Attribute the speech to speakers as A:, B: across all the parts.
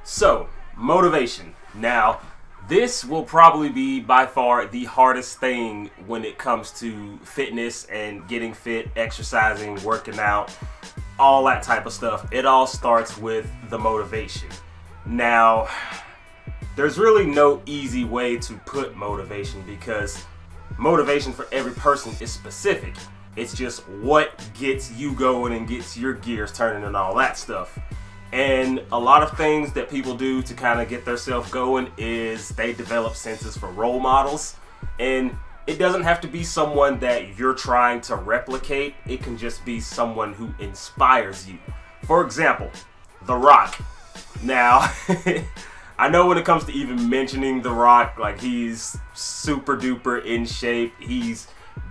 A: So, motivation. Now, this will probably be by far the hardest thing when it comes to fitness and getting fit, exercising, working out, all that type of stuff. It all starts with the motivation. Now, there's really no easy way to put motivation because motivation for every person is specific. It's just what gets you going and gets your gears turning and all that stuff. And a lot of things that people do to kind of get themselves going is they develop senses for role models. And it doesn't have to be someone that you're trying to replicate. It can just be someone who inspires you. For example, The Rock. Now, I know when it comes to even mentioning The Rock, like he's super duper in shape, he's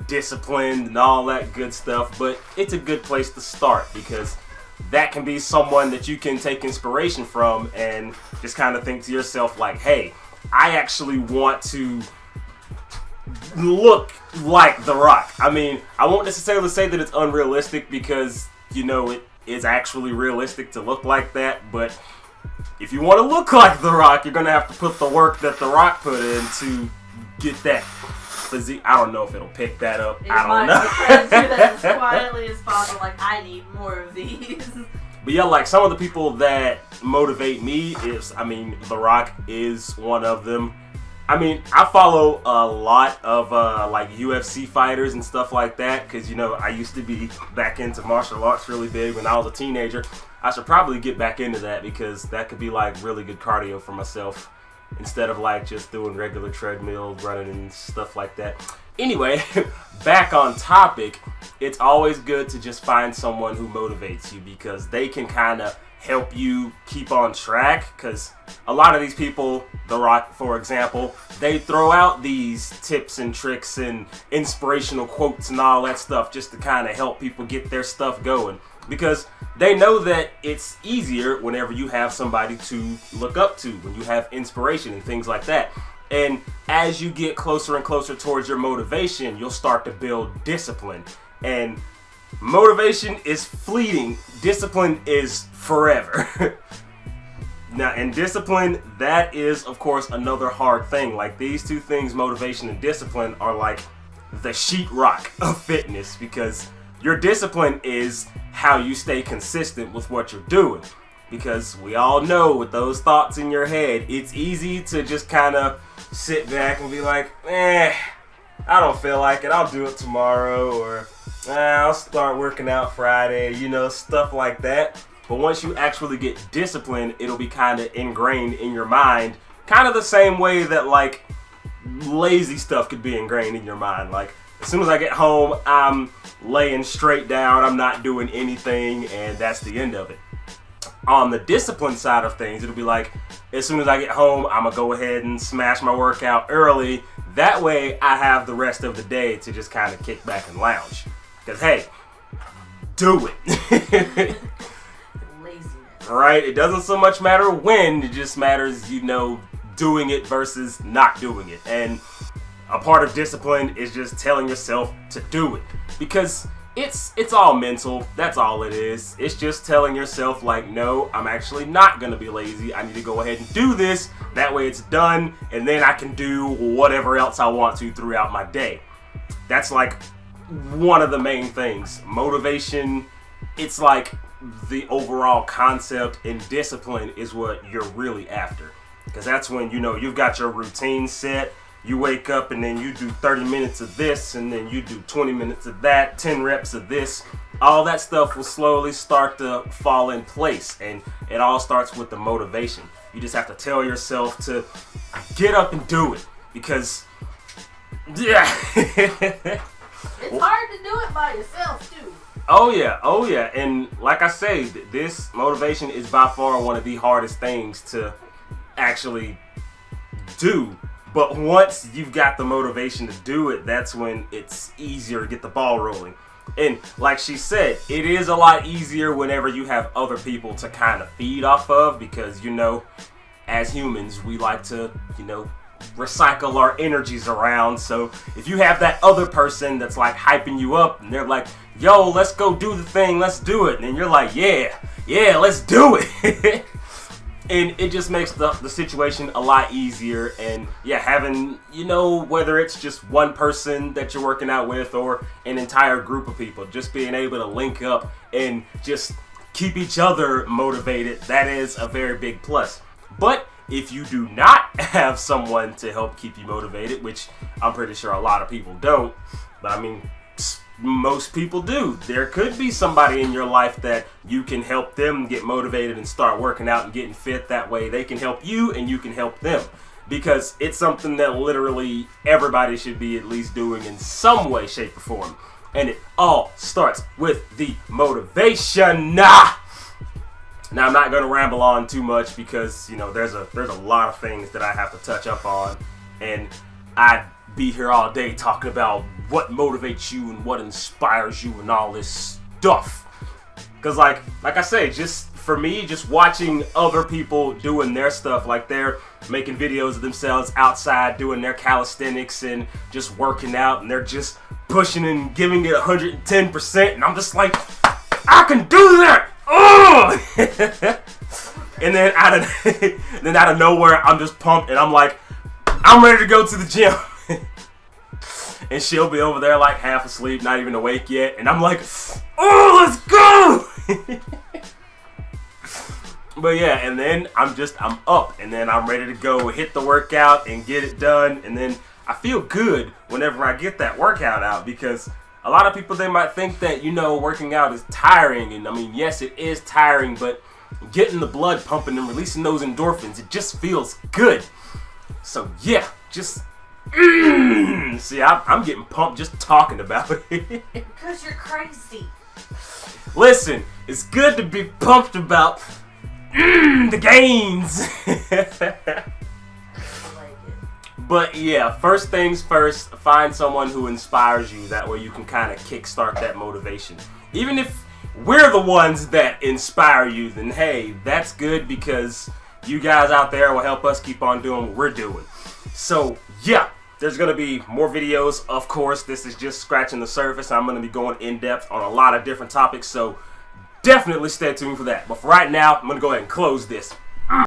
A: disciplined and all that good stuff, but it's a good place to start because that can be someone that you can take inspiration from and just kind of think to yourself like, hey, I actually want to look like The Rock. I mean, I won't necessarily say that it's unrealistic because, it is actually realistic to look like that, but if you want to look like The Rock, you're going to have to put the work that The Rock put in to get that physique. I don't know if it'll pick that up. I don't know.
B: Do that as quietly as possible. Like, I need more of these.
A: But yeah, like some of the people that motivate me is, The Rock is one of them. I follow a lot of like UFC fighters and stuff like that because, I used to be back into martial arts really big when I was a teenager. I should probably get back into that because that could be like really good cardio for myself instead of like just doing regular treadmill running and stuff like that. Anyway, back on topic, it's always good to just find someone who motivates you because they can kind of help you keep on track because a lot of these people, The Rock for example, they throw out these tips and tricks and inspirational quotes and all that stuff just to kind of help people get their stuff going because they know that it's easier whenever you have somebody to look up to, when you have inspiration and things like that. And as you get closer and closer towards your motivation, you'll start to build discipline. And motivation is fleeting. Discipline is forever. Now, and discipline, that is, of course, another hard thing. Like these two things, motivation and discipline, are like the sheetrock of fitness because your discipline is how you stay consistent with what you're doing. Because we all know with those thoughts in your head, it's easy to just kind of sit back and be like, I don't feel like it. I'll do it tomorrow, or I'll start working out Friday, stuff like that. But once you actually get disciplined, it'll be kind of ingrained in your mind, kind of the same way that like lazy stuff could be ingrained in your mind. Like as soon as I get home, I'm laying straight down, I'm not doing anything, and that's the end of it. On the discipline side of things, it'll be like, as soon as I get home, I'm gonna go ahead and smash my workout early. That way I have the rest of the day to just kind of kick back and lounge. Because hey, do it.
B: Laziness.
A: Right? It doesn't so much matter when, it just matters, doing it versus not doing it. And a part of discipline is just telling yourself to do it. Because it's all mental. That's all it is. It's just telling yourself like, no, I'm actually not going to be lazy. I need to go ahead and do this. That way it's done. And then I can do whatever else I want to throughout my day. That's like one of the main things. Motivation, it's like the overall concept, and discipline is what you're really after. Because that's when, you've got your routine set. You wake up and then you do 30 minutes of this and then you do 20 minutes of that, 10 reps of this. All that stuff will slowly start to fall in place, and it all starts with the motivation. You just have to tell yourself to get up and do it because, yeah.
B: It's hard to do it by yourself too.
A: Oh yeah. And like I say, this motivation is by far one of the hardest things to actually do. But once you've got the motivation to do it, that's when it's easier to get the ball rolling. And like she said, it is a lot easier whenever you have other people to kind of feed off of because, as humans, we like to, recycle our energies around. So if you have that other person that's like hyping you up and they're like, yo, let's go do the thing, let's do it. And you're like, yeah, let's do it. And it just makes the situation a lot easier. And yeah, having, whether it's just one person that you're working out with or an entire group of people, just being able to link up and just keep each other motivated, that is a very big plus. But if you do not have someone to help keep you motivated, which I'm pretty sure a lot of people don't, but I mean, most people do. There could be somebody in your life that you can help them get motivated and start working out and getting fit. That way they can help you and you can help them. Because it's something that literally everybody should be at least doing in some way, shape, or form. And it all starts with the motivation. Now I'm not going to ramble on too much because, there's a lot of things that I have to touch up on. And I'd be here all day talking about what motivates you and what inspires you and all this stuff. Because like I say, just for me, just watching other people doing their stuff, like they're making videos of themselves outside doing their calisthenics and just working out, and they're just pushing and giving it 110%, and I'm just like, I can do that! Oh! And then out of nowhere, I'm just pumped, and I'm like, I'm ready to go to the gym. And she'll be over there like half asleep, not even awake yet. And I'm like, oh, let's go! But yeah, and then I'm up. And then I'm ready to go hit the workout and get it done. And then I feel good whenever I get that workout out. Because a lot of people, they might think that, working out is tiring. And I mean, yes, it is tiring. But getting the blood pumping and releasing those endorphins, it just feels good. So yeah, just... See, I'm getting pumped just talking about it.
B: Because you're crazy.
A: Listen, it's good to be pumped about the gains. But yeah, first things first, find someone who inspires you. That way you can kind of kickstart that motivation. Even if we're the ones that inspire you, then hey, that's good because you guys out there will help us keep on doing what we're doing. So yeah, there's going to be more videos, of course. This is just scratching the surface. I'm going to be going in depth on a lot of different topics, so definitely stay tuned for that. But for right now, I'm going to go ahead and close this.